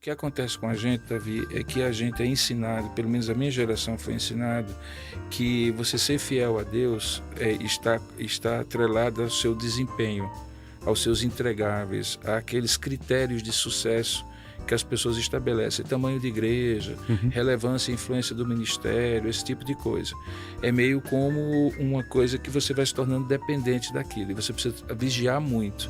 que acontece com a gente, Davi, é que a gente é ensinado, pelo menos a minha geração foi ensinado, que você ser fiel a Deus está atrelado ao seu desempenho, aos seus entregáveis, àqueles critérios de sucesso que as pessoas estabelecem, tamanho de igreja, Uhum. relevância e influência do ministério, esse tipo de coisa. É meio como uma coisa que você vai se tornando dependente daquilo e você precisa vigiar muito.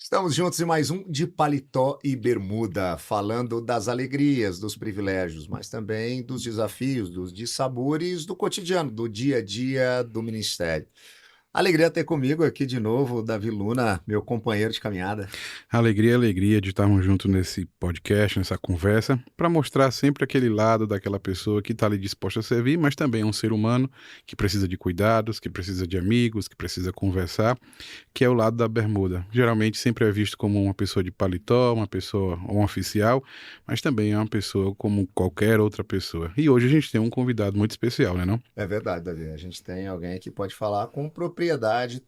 Estamos juntos em mais um de Paletó e Bermuda, falando das alegrias, dos privilégios, mas também dos desafios, dos dissabores do cotidiano, do dia a dia do ministério. Alegria ter comigo aqui de novo, Davi Luna, meu companheiro de caminhada. Alegria de estarmos juntos nesse podcast, nessa conversa, para mostrar sempre aquele lado daquela pessoa que está ali disposta a servir, mas também é um ser humano que precisa de cuidados, que precisa de amigos, que precisa conversar, que é o lado da bermuda. Geralmente sempre é visto como uma pessoa de paletó, uma pessoa, um oficial, mas também é uma pessoa como qualquer outra pessoa. E hoje a gente tem um convidado muito especial, né não? É verdade, Davi, a gente tem alguém que pode falar com propriedade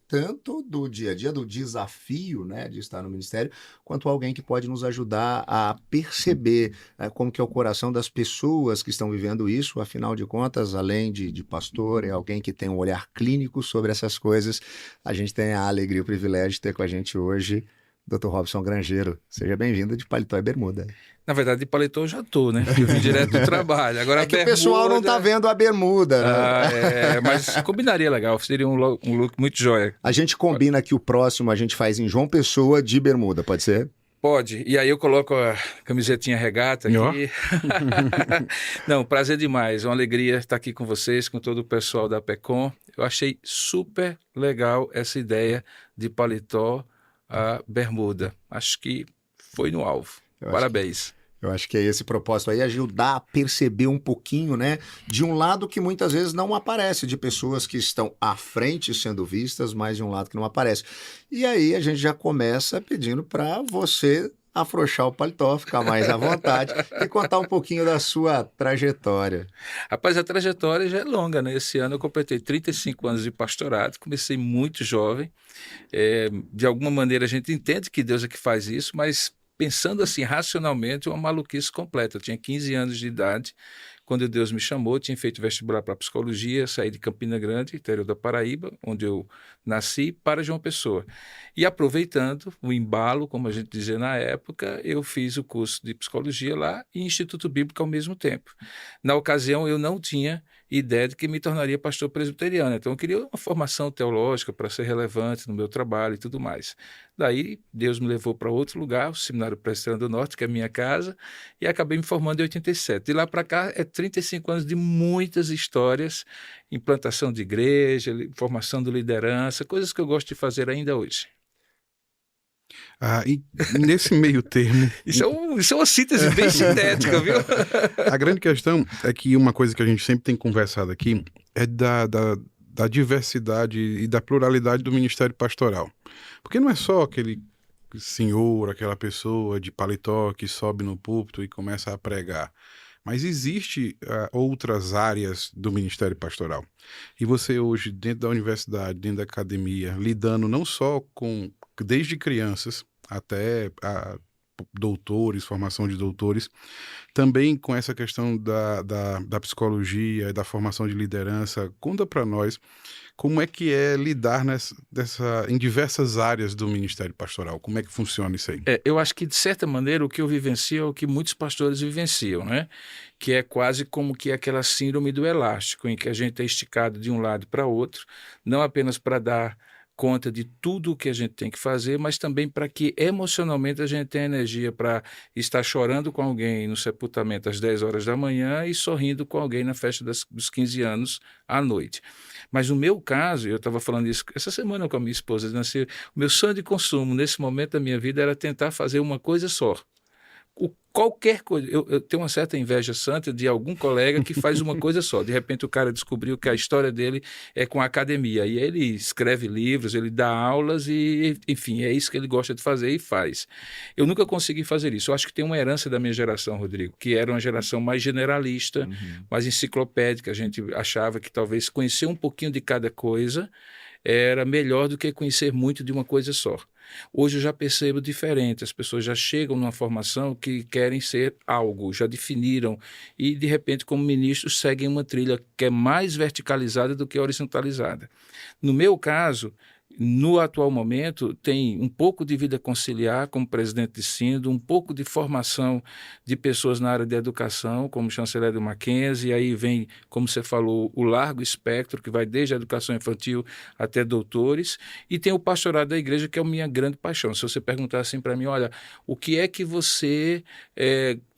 tanto do dia a dia, do desafio, né, de estar no ministério, quanto alguém que pode nos ajudar a perceber como que é o coração das pessoas que estão vivendo isso. Afinal de contas, além de pastor, é alguém que tem um olhar clínico sobre essas coisas. A gente tem a alegria e o privilégio de ter com a gente hoje Dr. Robson Grangeiro. Seja bem-vindo de Paletó e Bermuda. Na verdade, de paletó eu já estou, né? Eu vim direto do trabalho. Agora, É que o pessoal não está vendo a bermuda, né? Mas combinaria legal, seria um look muito joia. A gente combina que o próximo a gente faz em João Pessoa de bermuda, pode ser? Pode, e aí eu coloco a camisetinha regata aqui. Não, prazer demais, uma alegria estar aqui com vocês, com todo o pessoal da PECOM. Eu achei super legal essa ideia de paletó a bermuda. Acho que foi no alvo. Parabéns. Eu acho que é esse propósito aí, ajudar a perceber um pouquinho, né, de um lado que muitas vezes não aparece, de pessoas que estão à frente sendo vistas, mas de um lado que não aparece. E aí a gente já começa pedindo para você afrouxar o paletó, ficar mais à vontade e contar um pouquinho da sua trajetória. Rapaz, a trajetória já é longa, né? Esse ano eu completei 35 anos de pastorado, comecei muito jovem. De alguma maneira a gente entende que Deus é que faz isso, mas pensando assim racionalmente, uma maluquice completa. Eu tinha 15 anos de idade quando Deus me chamou, tinha feito vestibular para psicologia, saí de Campina Grande, interior da Paraíba, onde eu nasci, para João Pessoa. E aproveitando o embalo, como a gente dizia na época, eu fiz o curso de psicologia lá e Instituto Bíblico ao mesmo tempo. Na ocasião, eu não tinha ideia de que me tornaria pastor presbiteriano, então eu queria uma formação teológica para ser relevante no meu trabalho e tudo mais. Daí, Deus me levou para outro lugar, o Seminário Presbiteriano do Norte, que é a minha casa, e acabei me formando em 87. De lá para cá, 35 anos de muitas histórias, implantação de igreja, formação de liderança, coisas que eu gosto de fazer ainda hoje. E nesse meio termo... Isso é uma síntese bem sintética, viu? A grande questão é que uma coisa que a gente sempre tem conversado aqui é da diversidade e da pluralidade do ministério pastoral. Porque não é só aquele senhor, aquela pessoa de paletó que sobe no púlpito e começa a pregar. Mas existe outras áreas do ministério pastoral. E você hoje, dentro da universidade, dentro da academia, lidando não só com, desde crianças até doutores, formação de doutores, também com essa questão da psicologia e da formação de liderança. Conta para nós como é que é lidar em diversas áreas do ministério pastoral. Como é que funciona isso aí? Eu acho que, de certa maneira, o que eu vivencio é o que muitos pastores vivenciam, né? Que é quase como que aquela síndrome do elástico, em que a gente é esticado de um lado para outro, não apenas para dar conta de tudo o que a gente tem que fazer, mas também para que emocionalmente a gente tenha energia para estar chorando com alguém no sepultamento às 10 horas da manhã e sorrindo com alguém na festa dos 15 anos à noite. Mas no meu caso, eu estava falando isso essa semana com a minha esposa, dizendo assim, o meu sonho de consumo nesse momento da minha vida era tentar fazer uma coisa só. Qualquer coisa, eu tenho uma certa inveja santa de algum colega que faz uma coisa só. De repente o cara descobriu que a história dele é com a academia, e ele escreve livros, ele dá aulas e, enfim, é isso que ele gosta de fazer e faz. Eu nunca consegui fazer isso. Eu acho que tem uma herança da minha geração, Rodrigo, que era uma geração mais generalista, mais enciclopédica. A gente achava que talvez conhecer um pouquinho de cada coisa era melhor do que conhecer muito de uma coisa só. Hoje eu já percebo diferente, as pessoas já chegam numa formação que querem ser algo, já definiram e, de repente, como ministros, seguem uma trilha que é mais verticalizada do que horizontalizada. No meu caso, no atual momento, tem um pouco de vida conciliar como presidente de sínodo, um pouco de formação de pessoas na área de educação, como chanceler do Mackenzie, e aí vem, como você falou, o largo espectro, que vai desde a educação infantil até doutores, e tem o pastorado da igreja, que é a minha grande paixão. Se você perguntar assim para mim, olha, o que é que você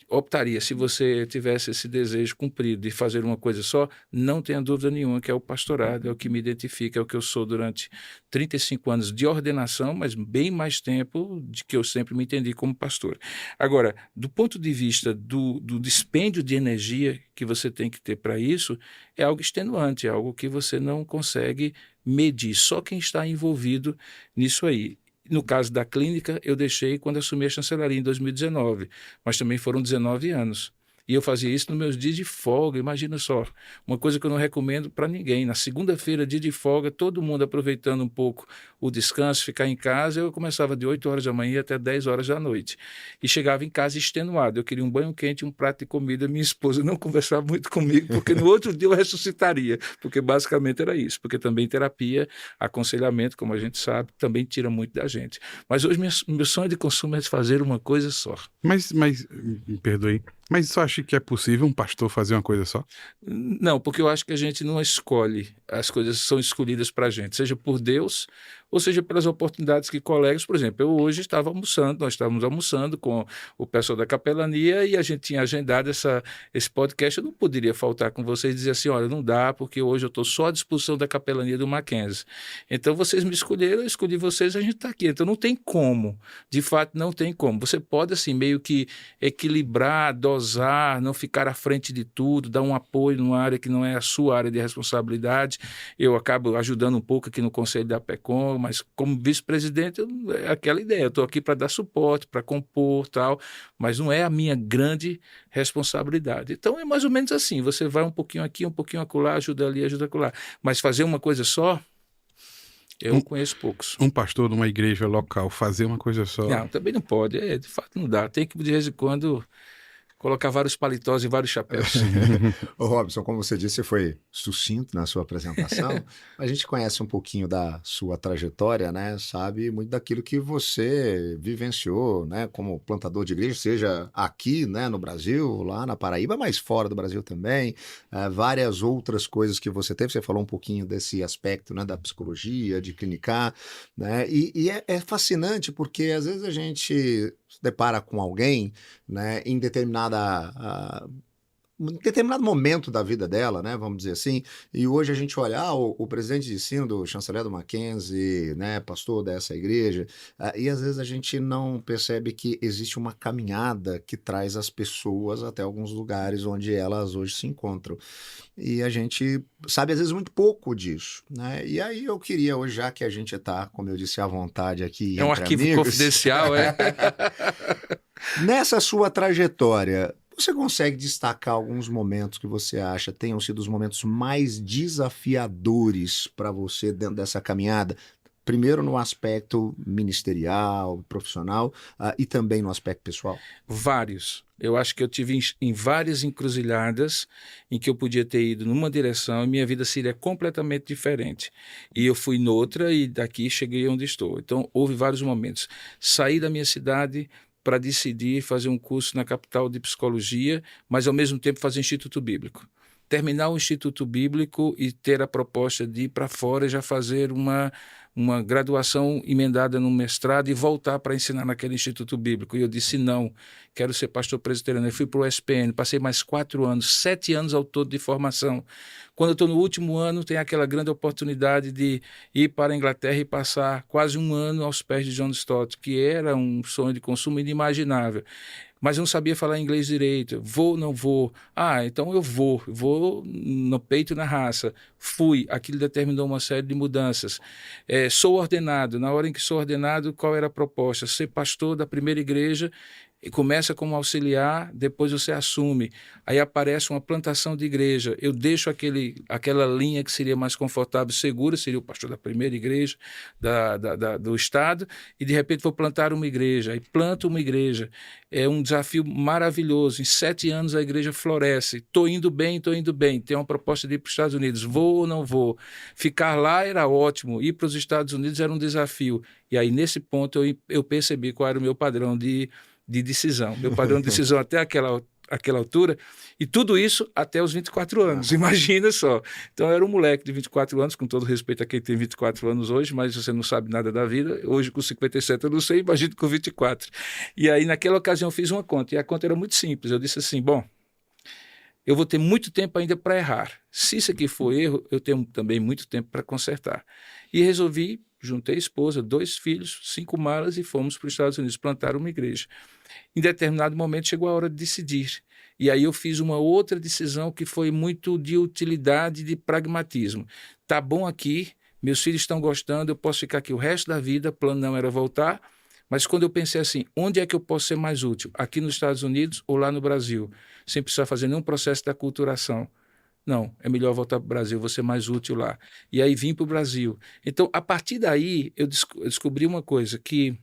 optaria se você tivesse esse desejo cumprido de fazer uma coisa só? Não tenha dúvida nenhuma que é o pastorado, é o que me identifica, é o que eu sou durante 35 anos de ordenação, mas bem mais tempo de que eu sempre me entendi como pastor. Agora, do ponto de vista do dispêndio de energia que você tem que ter para isso, é algo extenuante, é algo que você não consegue medir, só quem está envolvido nisso aí. No caso da clínica, eu deixei quando assumi a chancelaria em 2019, mas também foram 19 anos. E eu fazia isso nos meus dias de folga, imagina só, uma coisa que eu não recomendo para ninguém. Na segunda-feira, dia de folga, todo mundo aproveitando um pouco o descanso, ficar em casa, eu começava de 8 horas da manhã até 10 horas da noite. E chegava em casa extenuado, eu queria um banho quente, um prato de comida, minha esposa não conversava muito comigo, porque no outro dia eu ressuscitaria, porque basicamente era isso, porque também terapia, aconselhamento, como a gente sabe, também tira muito da gente. Mas hoje meu sonho de consumo é fazer uma coisa só. Mas, me perdoe, mas você acha que é possível um pastor fazer uma coisa só? Não, porque eu acho que a gente não escolhe, as coisas são escolhidas para a gente, seja por Deus ou seja pelas oportunidades que colegas, por exemplo, eu hoje estava almoçando, nós estávamos almoçando com o pessoal da capelania e a gente tinha agendado esse podcast, eu não poderia faltar com vocês e dizer assim, olha, não dá, porque hoje eu estou só à disposição da capelania do Mackenzie. Então vocês me escolheram, eu escolhi vocês, a gente está aqui. Então não tem como, de fato não tem como. Você pode assim meio que equilibrar, dosar, não ficar à frente de tudo, dar um apoio numa área que não é a sua área de responsabilidade. Eu acabo ajudando um pouco aqui no Conselho da APECOM, mas como vice-presidente é aquela ideia, eu estou aqui para dar suporte, para compor, tal, mas não é a minha grande responsabilidade. Então é mais ou menos assim, você vai um pouquinho aqui, um pouquinho acolá, ajuda ali, ajuda acolá, mas fazer uma coisa só, eu conheço poucos. Um pastor numa igreja local fazer uma coisa só? Não, também não pode, de fato não dá, tem que de vez em quando colocar vários paletós e vários chapéus. Ô Robson, como você disse, você foi sucinto na sua apresentação. A gente conhece um pouquinho da sua trajetória, né? Sabe muito daquilo que você vivenciou, né? Como plantador de igreja, seja aqui, né, no Brasil, lá na Paraíba, mas fora do Brasil também. Várias outras coisas que você teve. Você falou um pouquinho desse aspecto, né, da psicologia, de clinicar, né? E é fascinante porque às vezes a gente se depara com alguém, né, em determinado momento da vida dela, né, vamos dizer assim, e hoje a gente olha, o presidente de sínodo, o chanceler do Mackenzie, né, pastor dessa igreja, e às vezes a gente não percebe que existe uma caminhada que traz as pessoas até alguns lugares onde elas hoje se encontram. E a gente sabe, às vezes, muito pouco disso, né? E aí eu queria, hoje, já que a gente está, como eu disse, à vontade aqui É um entre arquivo amigos, confidencial, é? nessa sua trajetória, você consegue destacar alguns momentos que você acha tenham sido os momentos mais desafiadores para você dentro dessa caminhada? Primeiro no aspecto ministerial, profissional, e também no aspecto pessoal? Vários. Eu acho que eu tive em várias encruzilhadas em que eu podia ter ido numa direção e minha vida seria completamente diferente. E eu fui noutra e daqui cheguei onde estou. Então, houve vários momentos. Saí da minha cidade para decidir fazer um curso na capital de psicologia, mas ao mesmo tempo fazer Instituto Bíblico. Terminar o Instituto Bíblico e ter a proposta de ir para fora e já fazer uma graduação emendada no mestrado e voltar para ensinar naquele Instituto Bíblico. E eu disse, não, quero ser pastor presbiteriano. Eu fui para o SPN, passei mais 4 anos, 7 anos ao todo de formação. Quando eu estou no último ano, tem aquela grande oportunidade de ir para a Inglaterra e passar quase 1 ano aos pés de John Stott, que era um sonho de consumo inimaginável. Mas eu não sabia falar inglês direito. Vou, não vou. Então eu vou no peito e na raça. Fui, aquilo determinou uma série de mudanças. Sou ordenado. Na hora em que sou ordenado, qual era a proposta? Ser pastor da primeira igreja E começa como auxiliar, depois você assume. Aí aparece uma plantação de igreja. Eu deixo aquela linha que seria mais confortável, segura, seria o pastor da primeira igreja do estado, e de repente vou plantar uma igreja. Aí planto uma igreja. É um desafio maravilhoso. Em 7 anos a igreja floresce. Estou indo bem, estou indo bem. Tem uma proposta de ir para os Estados Unidos. Vou ou não vou? Ficar lá era ótimo. Ir para os Estados Unidos era um desafio. E aí, nesse ponto, eu percebi qual era o meu padrão de decisão. Meu padrão de decisão até aquela altura, e tudo isso até os 24 anos, imagina só. Então eu era um moleque de 24 anos, com todo respeito a quem tem 24 anos hoje, mas você não sabe nada da vida. Hoje com 57 eu não sei, imagino com 24. E aí naquela ocasião eu fiz uma conta, e a conta era muito simples. Eu disse assim, bom, eu vou ter muito tempo ainda para errar. Se isso aqui for erro, eu tenho também muito tempo para consertar. E resolvi, juntei a esposa, 2 filhos, 5 malas e fomos para os Estados Unidos plantar uma igreja. Em determinado momento chegou a hora de decidir. E aí eu fiz uma outra decisão que foi muito de utilidade e de pragmatismo. Tá bom aqui, meus filhos estão gostando, eu posso ficar aqui o resto da vida, o plano não era voltar, mas quando eu pensei assim, onde é que eu posso ser mais útil? Aqui nos Estados Unidos ou lá no Brasil? Sem precisar fazer nenhum processo de aculturação. Não, é melhor voltar para o Brasil, vou ser mais útil lá. E aí vim para o Brasil. Então, a partir daí, eu descobri uma coisa, que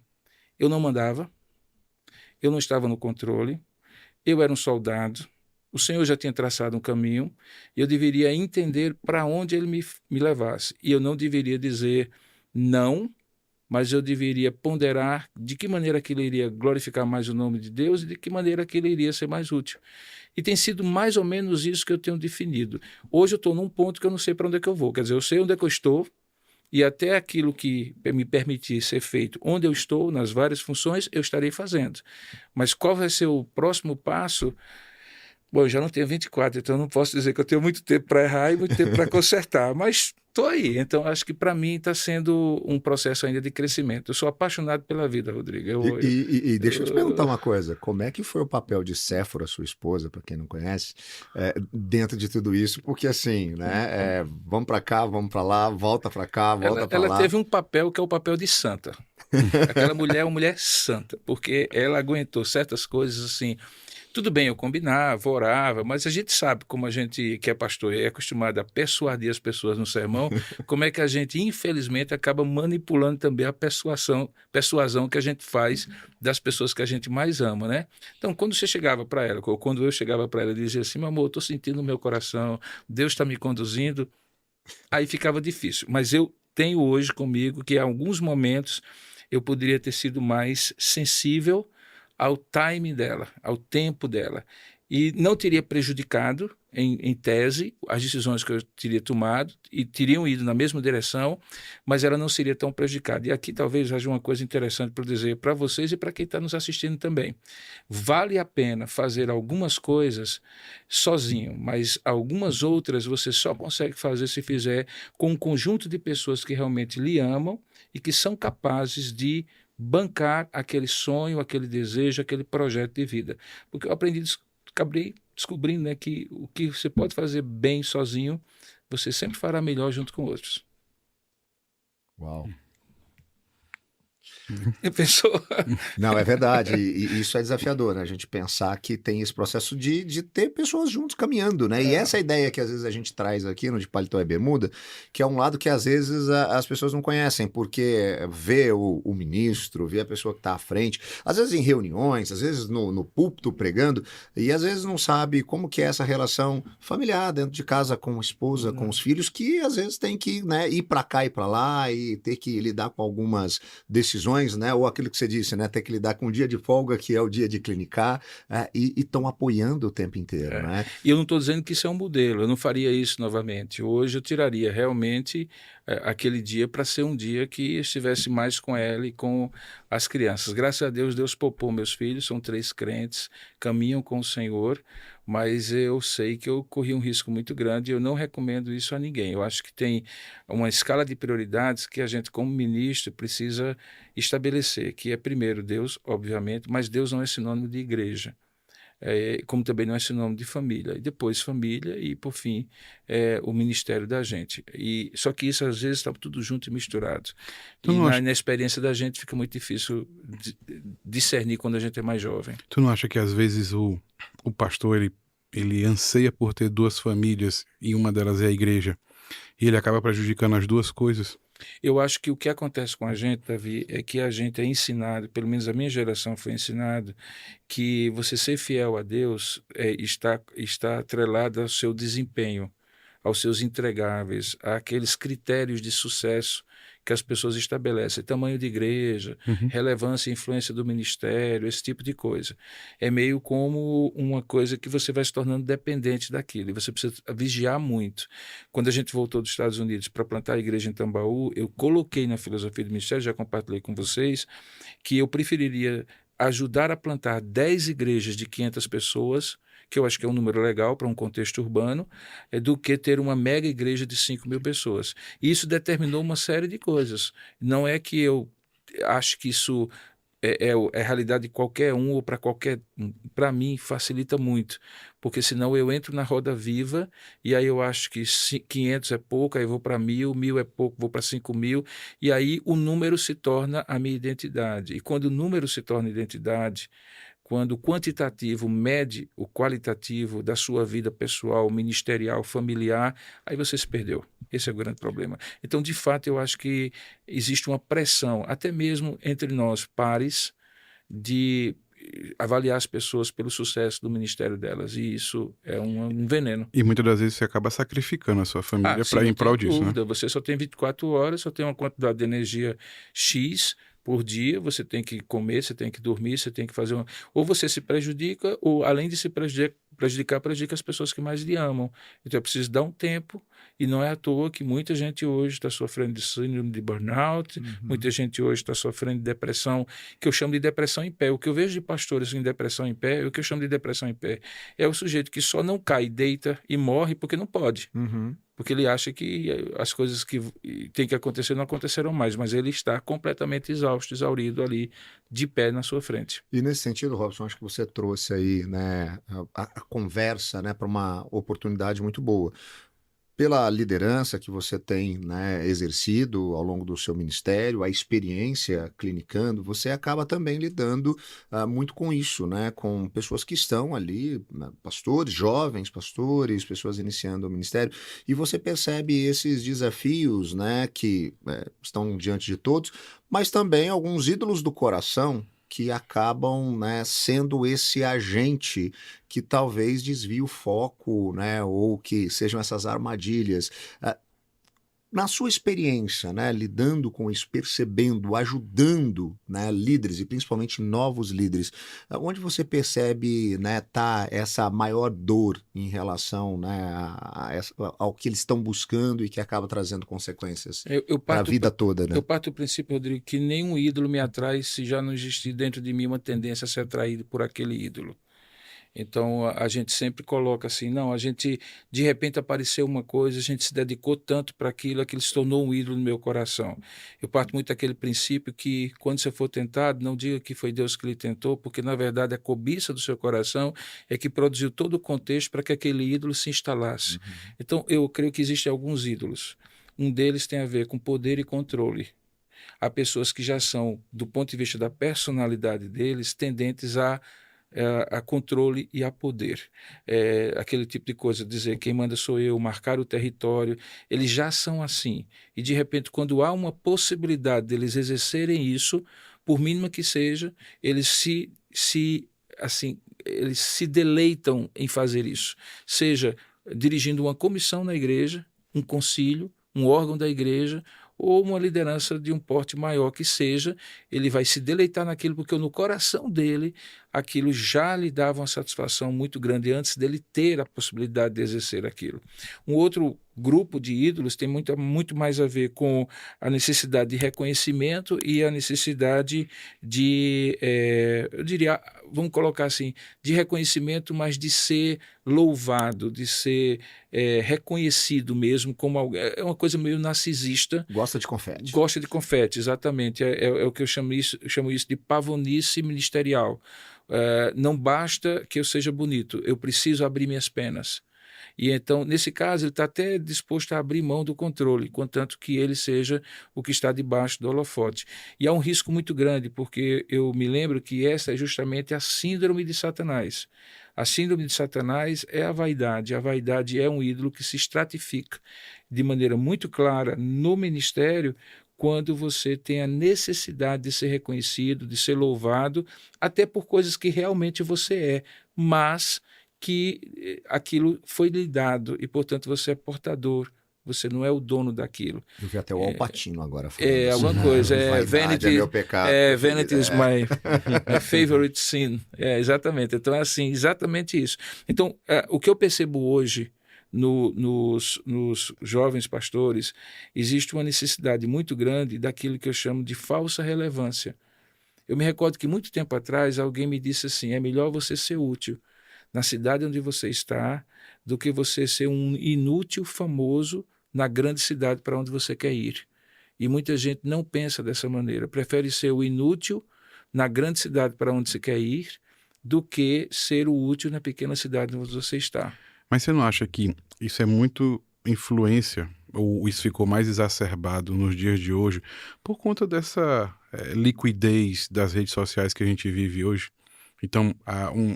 eu não mandava, eu não estava no controle, eu era um soldado, o Senhor já tinha traçado um caminho, e eu deveria entender para onde Ele me levasse. E eu não deveria dizer não, mas eu deveria ponderar de que maneira que ele iria glorificar mais o nome de Deus e de que maneira que ele iria ser mais útil. E tem sido mais ou menos isso que eu tenho definido. Hoje eu estou num ponto que eu não sei para onde é que eu vou. Quer dizer, eu sei onde é que eu estou, e até aquilo que me permitir ser feito onde eu estou, nas várias funções, eu estarei fazendo. Mas qual vai ser o próximo passo? Bom, eu já não tenho 24, então não posso dizer que eu tenho muito tempo para errar e muito tempo para consertar, mas estou aí. Então, acho que para mim está sendo um processo ainda de crescimento. Eu sou apaixonado pela vida, Rodrigo. E deixa eu te perguntar uma coisa: como é que foi o papel de Séfora, sua esposa, para quem não conhece, dentro de tudo isso? Porque assim, né, vamos para cá, vamos para lá, volta para cá, volta para lá. Ela teve um papel que é o papel de santa. Aquela mulher é uma mulher santa, porque ela aguentou certas coisas assim. Tudo bem, eu combinava, orava, mas a gente sabe, como a gente que é pastor é acostumado a persuadir as pessoas no sermão, como é que a gente, infelizmente, acaba manipulando também a persuasão que a gente faz das pessoas que a gente mais ama, né? Então, quando você chegava para ela, ou quando eu chegava para ela e dizia assim, meu amor, eu estou sentindo no meu coração, Deus está me conduzindo, aí ficava difícil. Mas eu tenho hoje comigo que, em alguns momentos, eu poderia ter sido mais sensível ao timing dela, ao tempo dela. E não teria prejudicado, em tese, as decisões que eu teria tomado e teriam ido na mesma direção, mas ela não seria tão prejudicada. E aqui talvez haja uma coisa interessante para dizer para vocês e para quem está nos assistindo também. Vale a pena fazer algumas coisas sozinho, mas algumas outras você só consegue fazer se fizer com um conjunto de pessoas que realmente lhe amam e que são capazes de bancar aquele sonho, aquele desejo, aquele projeto de vida. Porque eu acabei descobrindo, né, que o que você pode fazer bem sozinho, você sempre fará melhor junto com outros. Uau. Pensou? Não, é verdade, e isso é desafiador, né? A gente pensar que tem esse processo de ter pessoas juntos caminhando, né? E essa ideia que às vezes a gente traz aqui no De Paletó e Bermuda, que é um lado que às vezes as pessoas não conhecem, porque vê o ministro, vê a pessoa que está à frente, às vezes em reuniões, às vezes no púlpito pregando, e às vezes não sabe como que é essa relação familiar dentro de casa com a esposa, com os filhos, que às vezes tem que, né, ir para cá e para lá e ter que lidar com algumas decisões, né? Ou aquilo que você disse, né? Ter que lidar com um dia de folga, que é o dia de clinicar, e estão apoiando o tempo inteiro, né? E eu não estou dizendo que isso é um modelo, eu não faria isso novamente. Hoje eu tiraria realmente aquele dia para ser um dia que estivesse mais com ela e com as crianças. Graças a Deus, Deus poupou meus filhos, são 3 crentes, caminham com o Senhor, mas eu sei que eu corri um risco muito grande e eu não recomendo isso a ninguém. Eu acho que tem uma escala de prioridades que a gente, como ministro, precisa estabelecer, que é primeiro Deus, obviamente, mas Deus não é sinônimo de igreja. como também não é sinônimo de família. E depois família e, por fim, o ministério da gente. Só que isso, às vezes, está tudo junto e misturado. Tu E não acha, na experiência da gente fica muito difícil discernir quando a gente é mais jovem. tu não acha que às vezes o pastor ele anseia por ter duas famílias e uma delas é a igreja e ele acaba prejudicando as duas coisas? Eu acho que o que acontece com a gente, Davi, é que a gente é ensinado, pelo menos a minha geração foi ensinado, que você ser fiel a Deus está atrelado ao seu desempenho, aos seus entregáveis, àqueles critérios de sucesso que as pessoas estabelecem, tamanho de igreja, Uhum. relevância e influência do ministério, esse tipo de coisa. É meio como uma coisa que você vai se tornando dependente daquilo, e você precisa vigiar muito. Quando a gente voltou dos Estados Unidos para plantar a igreja em Tambaú, eu coloquei na filosofia do ministério, já compartilhei com vocês, que eu preferiria ajudar a plantar 10 igrejas de 500 pessoas, que eu acho que é um número legal para um contexto urbano, do que ter uma mega igreja de 5.000 pessoas. E isso determinou uma série de coisas. Não é que eu acho que isso é a realidade de qualquer um ou para qualquer um. Para mim, facilita muito, porque senão eu entro na roda viva e aí eu acho que 500 é pouco, aí eu vou para 1.000, 1.000 é pouco, vou para 5.000, e aí o número se torna a minha identidade. E quando o número se torna identidade, quando o quantitativo mede o qualitativo da sua vida pessoal, ministerial, familiar, aí você se perdeu. Esse é o grande problema. Então, de fato, eu acho que existe uma pressão, até mesmo entre nós, pares, de avaliar as pessoas pelo sucesso do ministério delas. E isso é um veneno. E muitas das vezes você acaba sacrificando a sua família Sim, para ir não em prol tenho disso, né? dúvida. Você só tem 24 horas, só tem uma quantidade de energia X por dia, você tem que comer, você tem que dormir, você tem que fazer uma... Ou você se prejudica, ou além de se prejudica as pessoas que mais lhe amam. Então é preciso dar um tempo, e não é à toa que muita gente hoje está sofrendo de síndrome de burnout, muita gente hoje está sofrendo de depressão, que eu chamo de depressão em pé. O que eu vejo de pastores em depressão em pé, o que eu chamo de depressão em pé, é o sujeito que só não cai, deita e morre porque não pode. Uhum. Porque ele acha que as coisas que tem que acontecer não acontecerão mais, mas ele está completamente exausto, exaurido ali, de pé na sua frente. E nesse sentido, Robson, acho que você trouxe aí, né, a conversa, né, para uma oportunidade muito boa. Pela liderança que você tem, né, exercido ao longo do seu ministério, a experiência clinicando, você acaba também lidando muito com isso, né, com pessoas que estão ali, né, pastores, jovens pastores, pessoas iniciando o ministério, e você percebe esses desafios, né, que estão diante de todos, mas também alguns ídolos do coração que acabam, né, sendo esse agente que talvez desvie o foco, né, ou que sejam essas armadilhas. Ah, Na sua experiência, né, lidando com isso, percebendo, ajudando, né, líderes e principalmente novos líderes, onde você percebe, né, tá essa maior dor em relação, né, ao que eles estão buscando e que acaba trazendo consequências Eu para a parto, vida toda, né? eu parto do princípio, Rodrigo, que nenhum ídolo me atrai se já não existir dentro de mim uma tendência a ser atraído por aquele ídolo. Então a gente sempre coloca assim, não, a gente de repente apareceu uma coisa, a gente se dedicou tanto para aquilo se tornou um ídolo no meu coração. Eu parto muito daquele princípio que quando você for tentado, não diga que foi Deus que lhe tentou, porque na verdade a cobiça do seu coração é que produziu todo o contexto para que aquele ídolo se instalasse. Então eu creio que existem alguns ídolos. Um deles tem a ver com poder e controle. Há pessoas que já são, do ponto de vista da personalidade deles, tendentes a controle e a poder. Aquele tipo de coisa, dizer quem manda sou eu, marcar o território, eles já são assim. E de repente, quando há uma possibilidade deles exercerem isso, por mínima que seja, eles eles se deleitam em fazer isso. Seja dirigindo uma comissão na igreja, um concílio, um órgão da igreja, ou uma liderança de um porte maior que seja, ele vai se deleitar naquilo, porque no coração dele aquilo já lhe dava uma satisfação muito grande antes dele ter a possibilidade de exercer aquilo. Um outro grupo de ídolos tem muito mais a ver com a necessidade de reconhecimento e a necessidade de, eu diria, vamos colocar assim, de reconhecimento, mas de ser louvado, de ser reconhecido mesmo como alguém. É uma coisa meio narcisista. Gosta de confete. Gosta de confete, exatamente. É o que eu chamo isso de pavonice ministerial. Não basta que eu seja bonito, eu preciso abrir minhas penas. E então, nesse caso, ele está até disposto a abrir mão do controle, contanto que ele seja o que está debaixo do holofote. E há um risco muito grande, porque eu me lembro que essa é justamente a síndrome de Satanás. A síndrome de Satanás é a vaidade. A vaidade é um ídolo que se estratifica de maneira muito clara no ministério, quando você tem a necessidade de ser reconhecido, de ser louvado, até por coisas que realmente você é, mas que aquilo foi lhe dado e, portanto, você é portador, você não é o dono daquilo. Eu vi até o Al Pacino agora falando Alguma coisa. Vaidade é meu pecado. Vanity is my favorite sin. Exatamente. Então, é assim, exatamente isso. Então, o que eu percebo hoje nos jovens pastores, existe uma necessidade muito grande daquilo que eu chamo de falsa relevância. Eu me recordo que muito tempo atrás alguém me disse assim, é melhor você ser útil na cidade onde você está, do que você ser um inútil famoso na grande cidade para onde você quer ir. E muita gente não pensa dessa maneira, prefere ser o inútil na grande cidade para onde você quer ir, do que ser o útil na pequena cidade onde você está. Mas você não acha que isso é muito influência, ou isso ficou mais exacerbado nos dias de hoje, por conta dessa liquidez das redes sociais que a gente vive hoje? Então,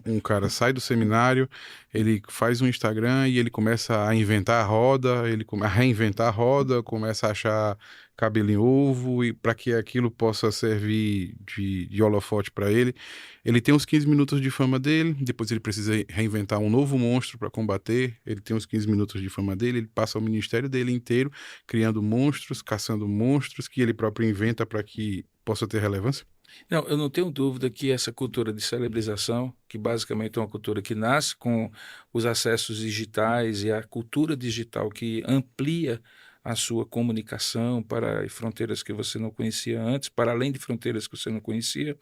um cara sai do seminário, ele faz um Instagram e ele começa a inventar a roda, a reinventar a roda, começa a achar cabelo em ovo, e para que aquilo possa servir de holofote para ele. Ele tem uns 15 minutos de fama dele, depois ele precisa reinventar um novo monstro para combater, ele tem uns 15 minutos de fama dele, ele passa o ministério dele inteiro criando monstros, caçando monstros que ele próprio inventa para que possa ter relevância. Não, eu não tenho dúvida que essa cultura de celebrização, que basicamente é uma cultura que nasce com os acessos digitais e a cultura digital que amplia a sua comunicação para fronteiras que você não conhecia antes, para além de fronteiras que você não conhecia,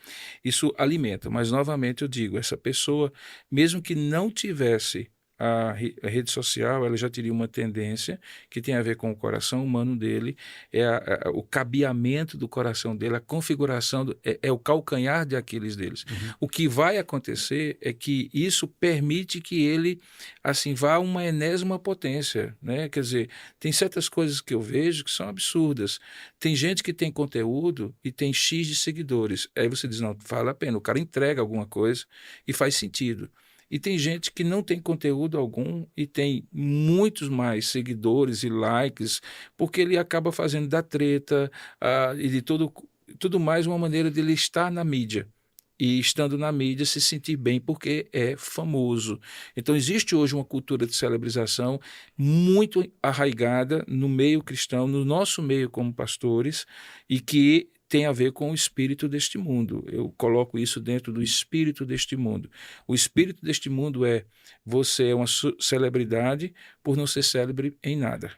isso alimenta. Mas, novamente, eu digo, essa pessoa, mesmo que não tivesse a rede social, ela já teria uma tendência que tem a ver com o coração humano dele, o cabeamento do coração dele, a configuração, é o calcanhar de Aquiles deles. Uhum. O que vai acontecer é que isso permite que ele assim vá a uma enésima potência, né? Quer dizer, tem certas coisas que eu vejo que são absurdas. Tem gente que tem conteúdo e tem X de seguidores. Aí você diz, não, vale a pena, o cara entrega alguma coisa e faz sentido. E tem gente que não tem conteúdo algum e tem muitos mais seguidores e likes, porque ele acaba fazendo da treta e de tudo mais uma maneira de ele estar na mídia. E estando na mídia se sentir bem porque é famoso. Então existe hoje uma cultura de celebrização muito arraigada no meio cristão, no nosso meio como pastores, e que tem a ver com o espírito deste mundo. Eu coloco isso dentro do espírito deste mundo. O espírito deste mundo você é uma celebridade por não ser célebre em nada.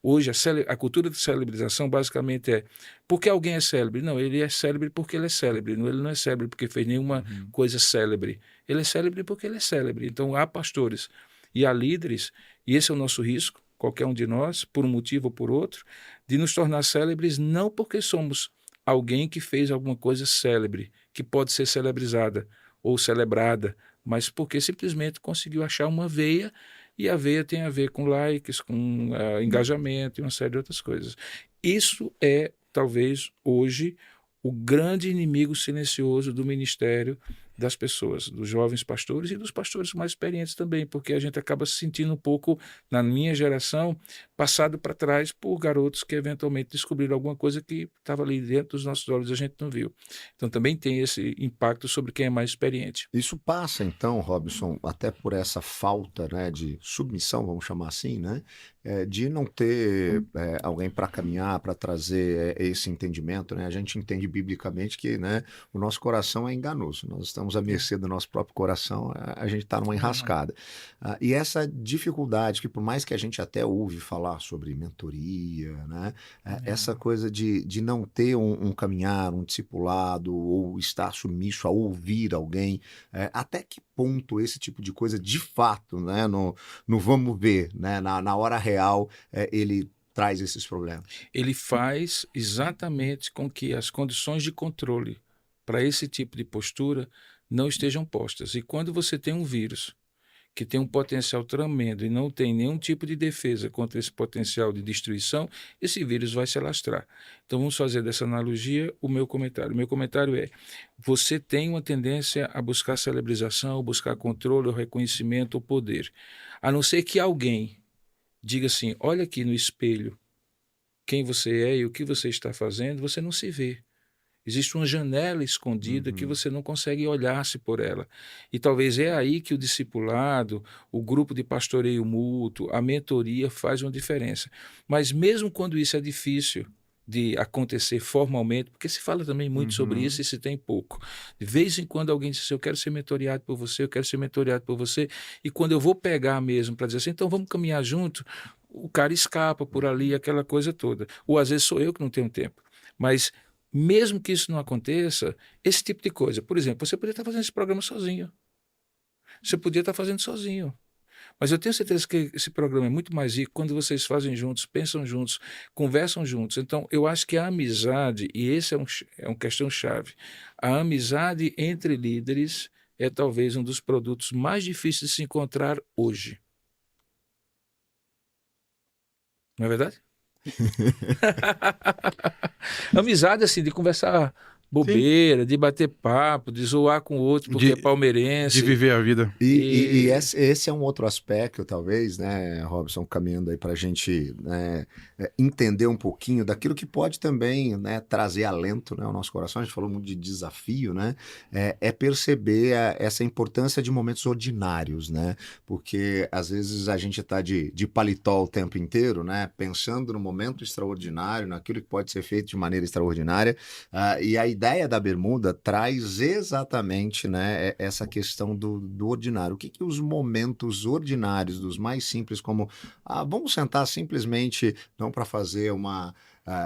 Hoje, a cultura de celebrização basicamente por que alguém é célebre? Não, ele é célebre porque ele é célebre. Ele não é célebre porque fez nenhuma coisa célebre. Ele é célebre porque ele é célebre. Então, há pastores e há líderes, e esse é o nosso risco, qualquer um de nós, por um motivo ou por outro, de nos tornar célebres não porque somos alguém que fez alguma coisa célebre, que pode ser celebrizada ou celebrada, mas porque simplesmente conseguiu achar uma veia, e a veia tem a ver com likes, com engajamento e uma série de outras coisas. Isso é, talvez, hoje, o grande inimigo silencioso do ministério das pessoas, dos jovens pastores e dos pastores mais experientes também, porque a gente acaba se sentindo um pouco, na minha geração, passado para trás por garotos que eventualmente descobriram alguma coisa que estava ali dentro dos nossos olhos e a gente não viu. Então também tem esse impacto sobre quem é mais experiente. Isso passa então, Robson, até por essa falta, né, de submissão, vamos chamar assim, né, de não ter alguém para caminhar, para trazer esse entendimento, né? A gente entende biblicamente que, né, o nosso coração é enganoso, nós estamos à mercê do nosso próprio coração, a gente está numa enrascada. E essa dificuldade, que por mais que a gente até ouve falar falar sobre mentoria, né? Essa coisa de não ter um caminhar, um discipulado, ou estar submisso a ouvir alguém, até que ponto esse tipo de coisa, de fato, né, no vamos ver, né, na hora real, ele traz esses problemas? Ele faz exatamente com que as condições de controle para esse tipo de postura não estejam postas. E quando você tem um vírus que tem um potencial tremendo e não tem nenhum tipo de defesa contra esse potencial de destruição, esse vírus vai se alastrar. Então vamos fazer dessa analogia o meu comentário. O meu comentário é: você tem uma tendência a buscar celebrização, buscar controle, ou reconhecimento, ou poder. A não ser que alguém diga assim: olha aqui no espelho quem você é e o que você está fazendo, você não se vê. Existe uma janela escondida que você não consegue olhar-se por ela. E talvez é aí que o discipulado, o grupo de pastoreio mútuo, a mentoria faz uma diferença. Mas mesmo quando isso é difícil de acontecer formalmente, porque se fala também muito sobre isso e se tem pouco. De vez em quando alguém diz assim: eu quero ser mentoreado por você, eu quero ser mentoreado por você, e quando eu vou pegar mesmo para dizer assim, então vamos caminhar junto, o cara escapa por ali, aquela coisa toda. Ou às vezes sou eu que não tenho tempo. Mas mesmo que isso não aconteça, esse tipo de coisa, por exemplo, você podia estar fazendo esse programa sozinho. Você podia estar fazendo sozinho. Mas eu tenho certeza que esse programa é muito mais rico quando vocês fazem juntos, pensam juntos, conversam juntos. Então, eu acho que a amizade, e esse é uma questão-chave, a amizade entre líderes é talvez um dos produtos mais difíceis de se encontrar hoje. Não é verdade? Amizade, assim, de conversar Sim. bobeira, de bater papo, de zoar com o outro porque é De palmeirense. viver a vida. E E esse é um outro aspecto, talvez, né, Robson, caminhando aí para a gente, né, entender um pouquinho daquilo que pode também, né, trazer alento, né, ao nosso coração. A gente falou muito de desafio, né, perceber essa importância de momentos ordinários, né, porque às vezes a gente está de paletó o tempo inteiro, né, pensando no momento extraordinário, naquilo que pode ser feito de maneira extraordinária, e a ideia da bermuda traz exatamente, né, essa questão do ordinário. O que os momentos ordinários, dos mais simples, como vamos sentar simplesmente, não para fazer uma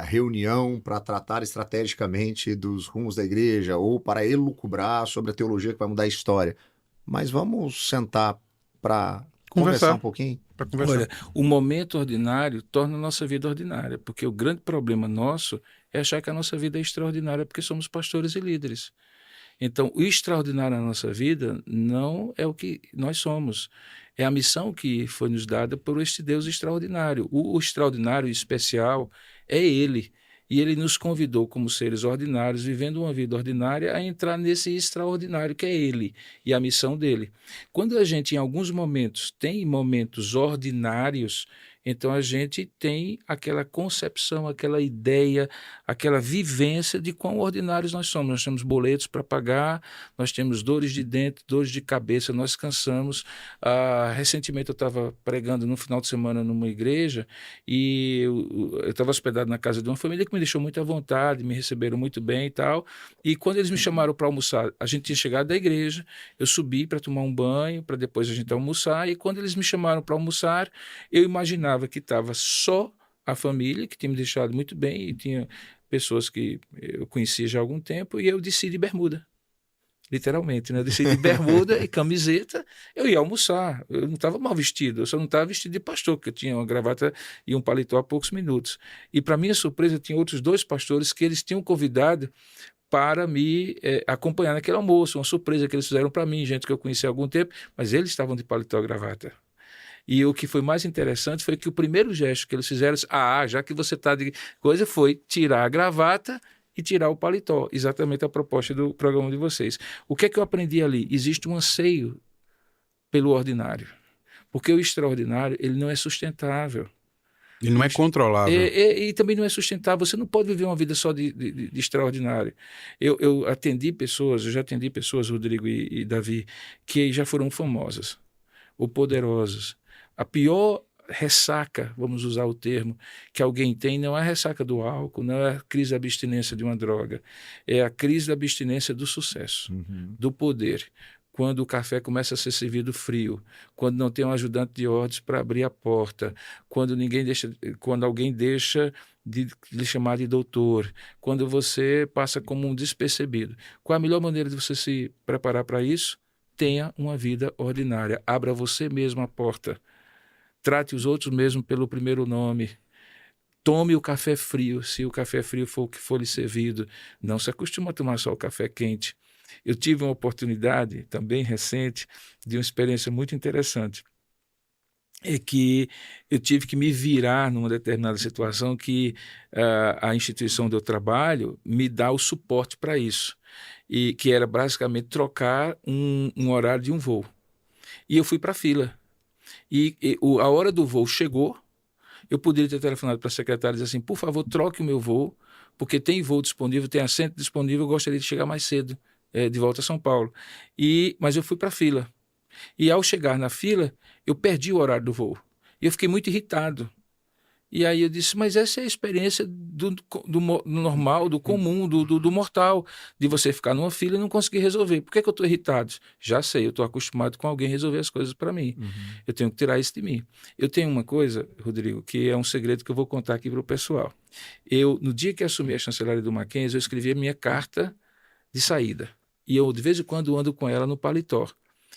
reunião para tratar estrategicamente dos rumos da igreja ou para elucubrar sobre a teologia que vai mudar a história, mas vamos sentar para conversar um Conversar. pouquinho? Para conversar. olha, o momento ordinário torna a nossa vida ordinária, porque o grande problema nosso é achar que a nossa vida é extraordinária porque somos pastores e líderes. Então, o extraordinário na nossa vida não é o que nós somos. É a missão que foi nos dada por este Deus extraordinário. O extraordinário e especial é Ele. E Ele nos convidou, como seres ordinários, vivendo uma vida ordinária, a entrar nesse extraordinário que é Ele e a missão dele. Quando a gente, em alguns momentos, tem momentos ordinários, então a gente tem aquela concepção, aquela ideia, aquela vivência de quão ordinários nós somos. Nós temos boletos para pagar, nós temos dores de dente, dores de cabeça, nós cansamos. Recentemente eu estava pregando no final de semana numa igreja e eu estava hospedado na casa de uma família que me deixou muito à vontade, me receberam muito bem e tal. E quando eles me chamaram para almoçar, a gente tinha chegado da igreja, eu subi para tomar um banho, para depois a gente almoçar, e quando eles me chamaram para almoçar, eu imaginava que estava só a família, que tinha me deixado muito bem, e tinha pessoas que eu conhecia já há algum tempo, e eu desci de bermuda, literalmente, né? Eu desci de bermuda e camiseta, eu ia almoçar, eu não estava mal vestido, eu só não estava vestido de pastor, porque eu tinha uma gravata e um paletó há poucos minutos. E para minha surpresa, tinha outros dois pastores que eles tinham convidado para me acompanhar naquele almoço, uma surpresa que eles fizeram para mim, gente que eu conhecia há algum tempo, mas eles estavam de paletó e gravata. E o que foi mais interessante foi que o primeiro gesto que eles fizeram, já que você está de coisa, foi tirar a gravata e tirar o paletó, exatamente a proposta do programa de vocês. O que é que eu aprendi ali? Existe um anseio pelo ordinário, porque o extraordinário ele não é sustentável. Ele não é controlável. E também não é sustentável. Você não pode viver uma vida só de extraordinário. Eu já atendi pessoas, Rodrigo e Davi, que já foram famosas ou poderosas. A pior ressaca, vamos usar o termo, que alguém tem não é a ressaca do álcool, não é a crise da abstinência de uma droga, é a crise da abstinência do sucesso, do poder. quando o café começa a ser servido frio, quando não tem um ajudante de ordens para abrir a porta, quando alguém deixa de lhe chamar de doutor, quando você passa como um despercebido. Qual a melhor maneira de você se preparar para isso? Tenha uma vida ordinária. Abra você mesmo a porta. Trate os outros mesmo pelo primeiro nome. Tome o café frio, se o café frio for o que for lhe servido. Não se acostuma a tomar só o café quente. Eu tive uma oportunidade, também recente, de uma experiência muito interessante. É que eu tive que me virar numa determinada situação que a instituição onde eu trabalho me dá o suporte para isso. E que era basicamente trocar um horário de um voo. E eu fui para a fila. A hora do voo chegou. Eu poderia ter telefonado para a secretária e dizer assim, por favor, troque o meu voo, porque tem voo disponível, tem assento disponível, eu gostaria de chegar mais cedo, de volta a São Paulo. Mas eu fui para a fila. E ao chegar na fila, eu perdi o horário do voo. E eu fiquei muito irritado. E aí eu disse, mas essa é a experiência do normal, do comum, do mortal, de você ficar numa fila e não conseguir resolver. Por que eu estou irritado? Já sei, eu estou acostumado com alguém resolver as coisas para mim. Uhum. Eu tenho que tirar isso de mim. Eu tenho uma coisa, Rodrigo, que é um segredo que eu vou contar aqui para o pessoal. No dia que assumi a chancelaria do Mackenzie, eu escrevi a minha carta de saída. E eu, de vez em quando, ando com ela no paletó.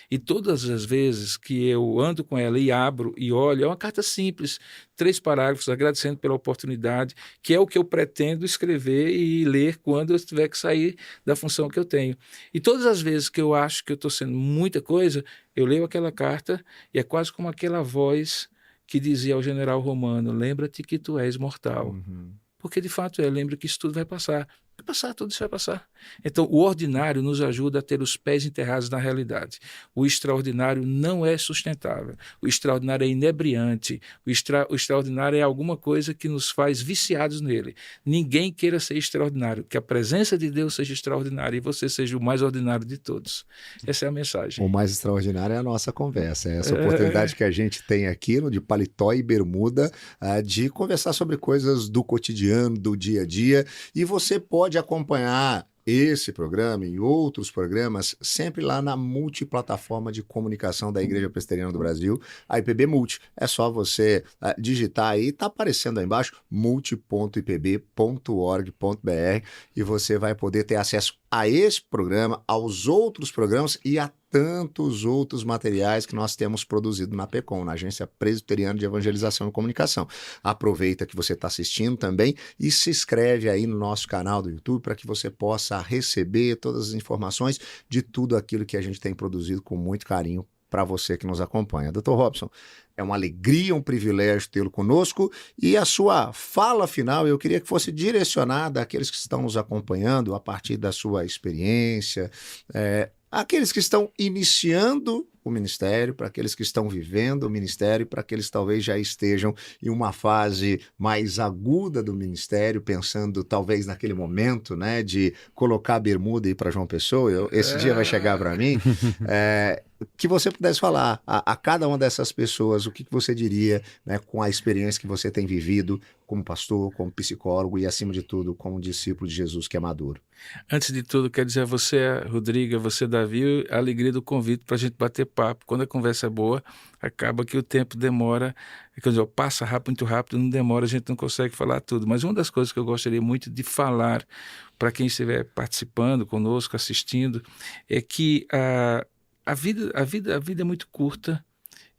E todas as vezes que eu ando com ela e abro e olho, é uma carta simples, 3 parágrafos, agradecendo pela oportunidade, que é o que eu pretendo escrever e ler quando eu tiver que sair da função que eu tenho. E todas as vezes que eu acho que eu estou sendo muita coisa, eu leio aquela carta e é quase como aquela voz que dizia ao general romano, lembra-te que tu és mortal. Uhum. Porque de fato lembra que isso tudo vai passar. Vai passar, tudo isso vai passar. Então, o ordinário nos ajuda a ter os pés enterrados na realidade. O extraordinário não é sustentável. O extraordinário é inebriante. O extraordinário é alguma coisa que nos faz viciados nele. Ninguém queira ser extraordinário. Que a presença de Deus seja extraordinária e você seja o mais ordinário de todos. Essa é a mensagem. O mais extraordinário é a nossa conversa. É essa oportunidade que a gente tem aqui no de paletó e bermuda de conversar sobre coisas do cotidiano, do dia a dia. E você pode acompanhar esse programa e outros programas sempre lá na multiplataforma de comunicação da Igreja Presbiteriana do Brasil, a IPB Multi. É só você digitar aí, está aparecendo aí embaixo, multi.ipb.org.br e você vai poder ter acesso a esse programa, aos outros programas e a tantos outros materiais que nós temos produzido na PECOM, na Agência Presbiteriana de Evangelização e Comunicação. Aproveita que você está assistindo também e se inscreve aí no nosso canal do YouTube para que você possa receber todas as informações de tudo aquilo que a gente tem produzido com muito carinho para você que nos acompanha. Dr. Robson, é uma alegria, um privilégio tê-lo conosco e a sua fala final eu queria que fosse direcionada àqueles que estão nos acompanhando a partir da sua experiência, aqueles que estão iniciando o ministério, para aqueles que estão vivendo o ministério, para aqueles que talvez já estejam em uma fase mais aguda do ministério, pensando talvez naquele momento, né, de colocar a bermuda e ir para João Pessoa, esse dia vai chegar para mim, que você pudesse falar a cada uma dessas pessoas, o que você diria, né, com a experiência que você tem vivido como pastor, como psicólogo e, acima de tudo, como discípulo de Jesus que é maduro. Antes de tudo, quero dizer a você, Rodrigo, a você, Davi, a alegria do convite para a gente bater papo. Quando a conversa é boa, acaba que o tempo demora, passa rápido, muito rápido, não demora, a gente não consegue falar tudo. Mas uma das coisas que eu gostaria muito de falar para quem estiver participando conosco, assistindo, é que a vida é muito curta.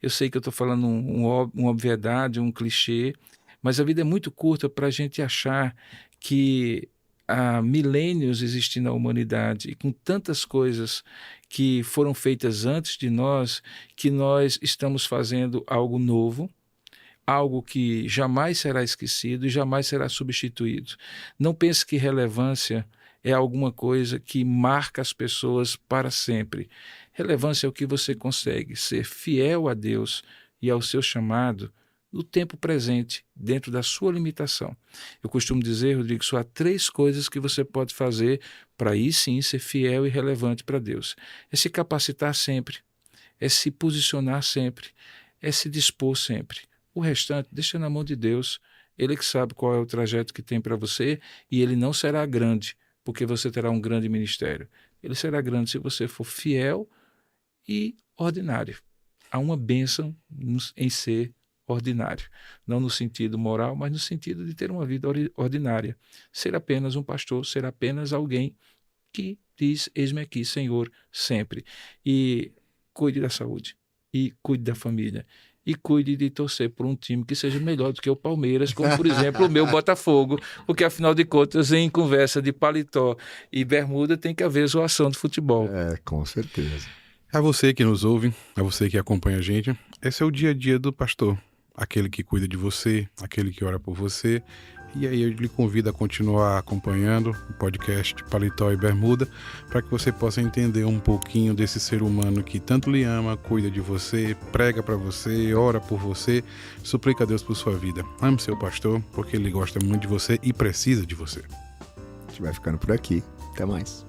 Eu sei que eu estou falando uma obviedade, um clichê, mas a vida é muito curta para a gente achar que há milênios existindo na humanidade e com tantas coisas que foram feitas antes de nós, que nós estamos fazendo algo novo, algo que jamais será esquecido e jamais será substituído. Não pense que relevância é alguma coisa que marca as pessoas para sempre. Relevância é o que você consegue ser fiel a Deus e ao seu chamado no tempo presente, dentro da sua limitação. Eu costumo dizer, Rodrigo, só há 3 coisas que você pode fazer para aí sim ser fiel e relevante para Deus. É se capacitar sempre, é se posicionar sempre, é se dispor sempre. O restante, deixa na mão de Deus. Ele que sabe qual é o trajeto que tem para você e ele não será grande, porque você terá um grande ministério. Ele será grande se você for fiel e ordinário. Há uma bênção em ser ordinário. Não no sentido moral, mas no sentido de ter uma vida ordinária. Ser apenas um pastor, ser apenas alguém que diz, eis-me aqui, Senhor, sempre. E cuide da saúde, e cuide da família, e cuide de torcer por um time que seja melhor do que o Palmeiras, como, por exemplo, o meu Botafogo, porque, afinal de contas, em conversa de paletó e bermuda, tem que haver zoação de futebol. Com certeza. A você que nos ouve, a você que acompanha a gente, esse é o dia a dia do pastor. Aquele que cuida de você, aquele que ora por você. E aí eu lhe convido a continuar acompanhando o podcast de Paletó e Bermuda, para que você possa entender um pouquinho desse ser humano que tanto lhe ama, cuida de você, prega para você, ora por você, suplica a Deus por sua vida. Ame seu pastor, porque ele gosta muito de você e precisa de você. A gente vai ficando por aqui. Até mais.